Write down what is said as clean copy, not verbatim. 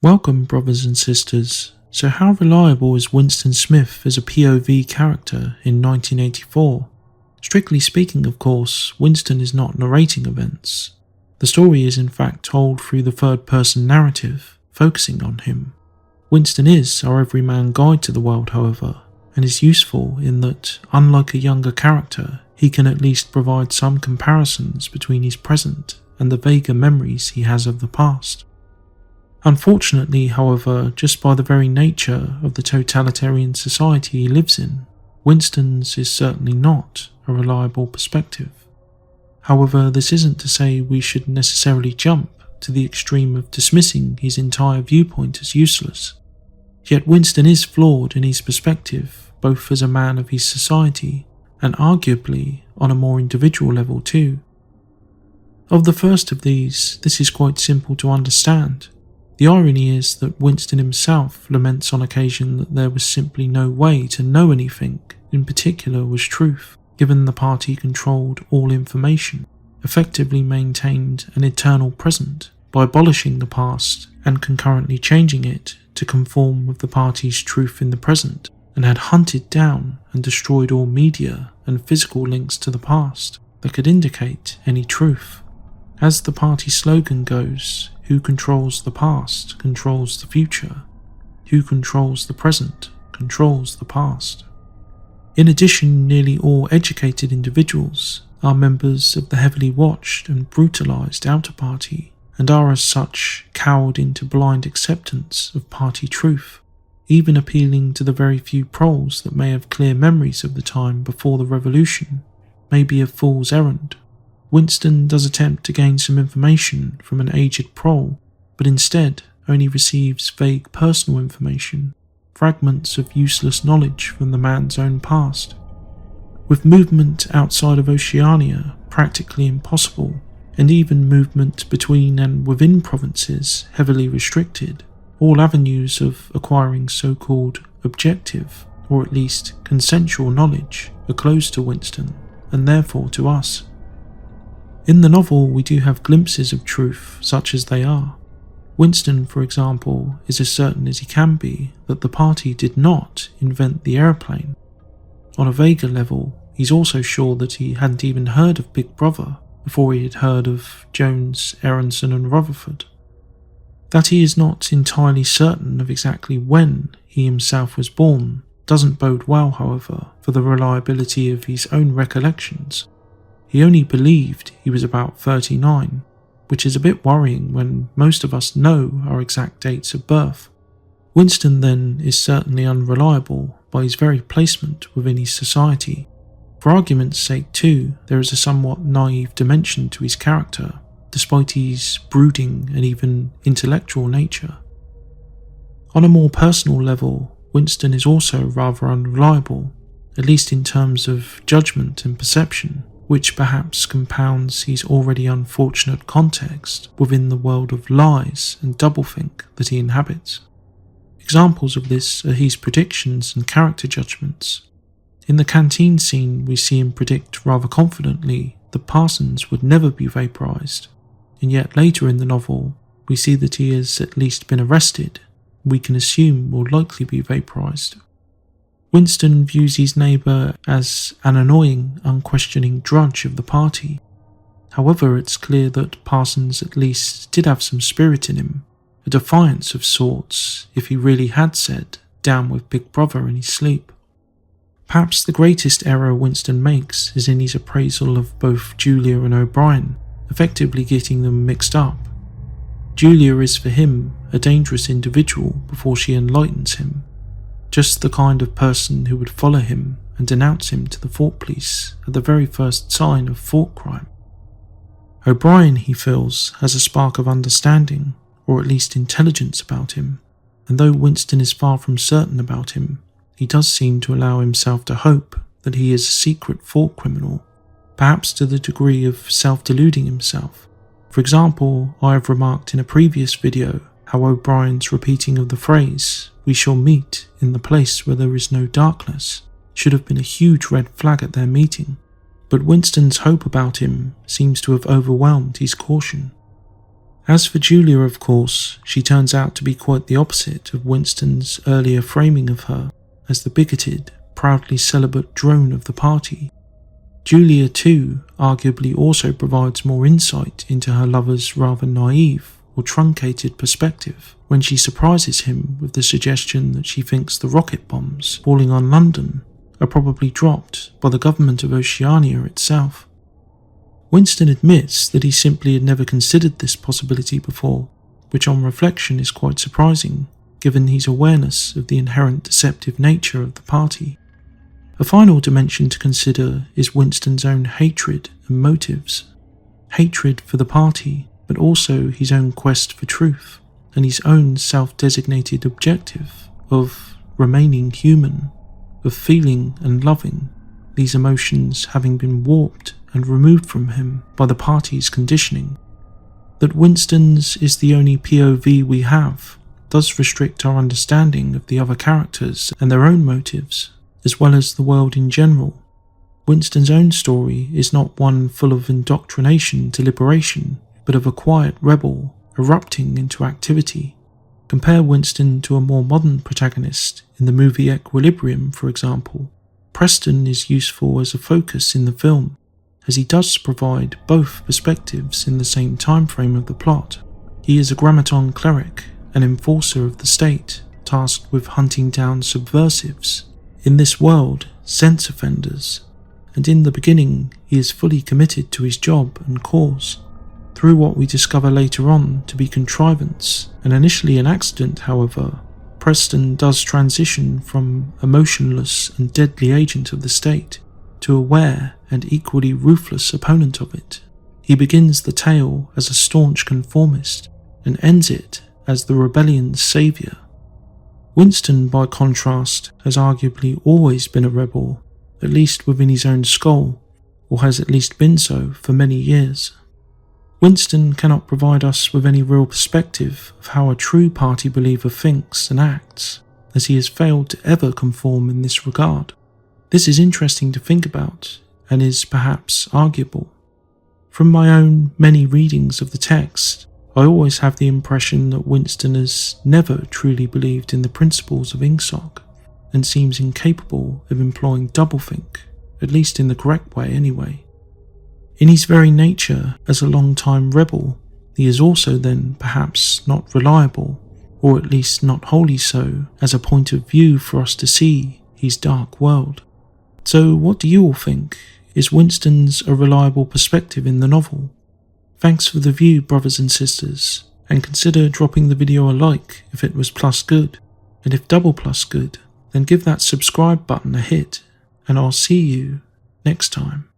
Welcome, brothers and sisters. So how reliable is Winston Smith as a POV character in 1984? Strictly speaking, of course, Winston is not narrating events. The story is in fact told through the third-person narrative, focusing on him. Winston is our everyman guide to the world, however, and is useful in that, unlike a younger character, he can at least provide some comparisons between his present and the vaguer memories he has of the past. Unfortunately, however, just by the very nature of the totalitarian society he lives in, Winston's is certainly not a reliable perspective. However, this isn't to say we should necessarily jump to the extreme of dismissing his entire viewpoint as useless. Yet Winston is flawed in his perspective, both as a man of his society and arguably on a more individual level too. Of the first of these, this is quite simple to understand. The irony is that Winston himself laments on occasion that there was simply no way to know anything in particular was truth, given the party controlled all information, effectively maintained an eternal present by abolishing the past and concurrently changing it to conform with the party's truth in the present, and had hunted down and destroyed all media and physical links to the past that could indicate any truth. As the party slogan goes, who controls the past controls the future. Who controls the present controls the past. In addition, nearly all educated individuals are members of the heavily watched and brutalized outer party, and are as such cowed into blind acceptance of party truth, even appealing to the very few proles that may have clear memories of the time before the revolution may be a fool's errand. Winston does attempt to gain some information from an aged prole, but instead only receives vague personal information, fragments of useless knowledge from the man's own past. With movement outside of Oceania practically impossible, and even movement between and within provinces heavily restricted, all avenues of acquiring so-called objective, or at least consensual knowledge, are closed to Winston, and therefore to us. In the novel, we do have glimpses of truth, such as they are. Winston, for example, is as certain as he can be that the party did not invent the aeroplane. On a vaguer level, he's also sure that he hadn't even heard of Big Brother before he had heard of Jones, Aronson and Rutherford. That he is not entirely certain of exactly when he himself was born doesn't bode well, however, for the reliability of his own recollections. He only believed he was about 39, which is a bit worrying when most of us know our exact dates of birth. Winston then is certainly unreliable by his very placement within his society. For argument's sake too, there is a somewhat naive dimension to his character, despite his brooding and even intellectual nature. On a more personal level, Winston is also rather unreliable, at least in terms of judgement and perception, which perhaps compounds his already unfortunate context within the world of lies and doublethink that he inhabits. Examples of this are his predictions and character judgments. In the canteen scene, we see him predict rather confidently that Parsons would never be vaporized, and yet later in the novel, we see that he has at least been arrested, we can assume will likely be vaporized. Winston views his neighbour as an annoying, unquestioning drudge of the party. However, it's clear that Parsons at least did have some spirit in him, a defiance of sorts if he really had said, "Down with Big Brother" in his sleep. Perhaps the greatest error Winston makes is in his appraisal of both Julia and O'Brien, effectively getting them mixed up. Julia is for him a dangerous individual before she enlightens him. Just the kind of person who would follow him and denounce him to the Fort Police at the very first sign of Fort crime. O'Brien, he feels, has a spark of understanding, or at least intelligence about him, and though Winston is far from certain about him, he does seem to allow himself to hope that he is a secret Fort criminal, perhaps to the degree of self-deluding himself. For example, I have remarked in a previous video how O'Brien's repeating of the phrase, "We shall meet in the place where there is no darkness," should have been a huge red flag at their meeting, but Winston's hope about him seems to have overwhelmed his caution. As for Julia, of course, she turns out to be quite the opposite of Winston's earlier framing of her as the bigoted, proudly celibate drone of the party. Julia, too, arguably also provides more insight into her lover's rather naive or truncated perspective when she surprises him with the suggestion that she thinks the rocket bombs falling on London are probably dropped by the government of Oceania itself. Winston admits that he simply had never considered this possibility before, which on reflection is quite surprising, given his awareness of the inherent deceptive nature of the party. A final dimension to consider is Winston's own hatred and motives. Hatred for the party, but also his own quest for truth, and his own self-designated objective of remaining human, of feeling and loving, these emotions having been warped and removed from him by the party's conditioning. That Winston's is the only POV we have does restrict our understanding of the other characters and their own motives, as well as the world in general. Winston's own story is not one full of indoctrination to liberation, but of a quiet rebel erupting into activity. Compare Winston to a more modern protagonist in the movie Equilibrium, for example. Preston is useful as a focus in the film, as he does provide both perspectives in the same time frame of the plot. He is a grammaton cleric, an enforcer of the state, tasked with hunting down subversives, in this world, sense offenders, and in the beginning he is fully committed to his job and cause. Through what we discover later on to be contrivance and initially an accident, however, Preston does transition from a motionless and deadly agent of the state to aware and equally ruthless opponent of it. He begins the tale as a staunch conformist and ends it as the rebellion's saviour. Winston, by contrast, has arguably always been a rebel, at least within his own skull, or has at least been so for many years. Winston cannot provide us with any real perspective of how a true party believer thinks and acts, as he has failed to ever conform in this regard. This is interesting to think about, and is perhaps arguable. From my own many readings of the text, I always have the impression that Winston has never truly believed in the principles of INGSOC, and seems incapable of employing doublethink, at least in the correct way anyway. In his very nature as a long-time rebel, he is also then perhaps not reliable, or at least not wholly so, as a point of view for us to see his dark world. So what do you all think? Is Winston's a reliable perspective in the novel? Thanks for the view, brothers and sisters, and consider dropping the video a like if it was plus good, and if double plus good, then give that subscribe button a hit, and I'll see you next time.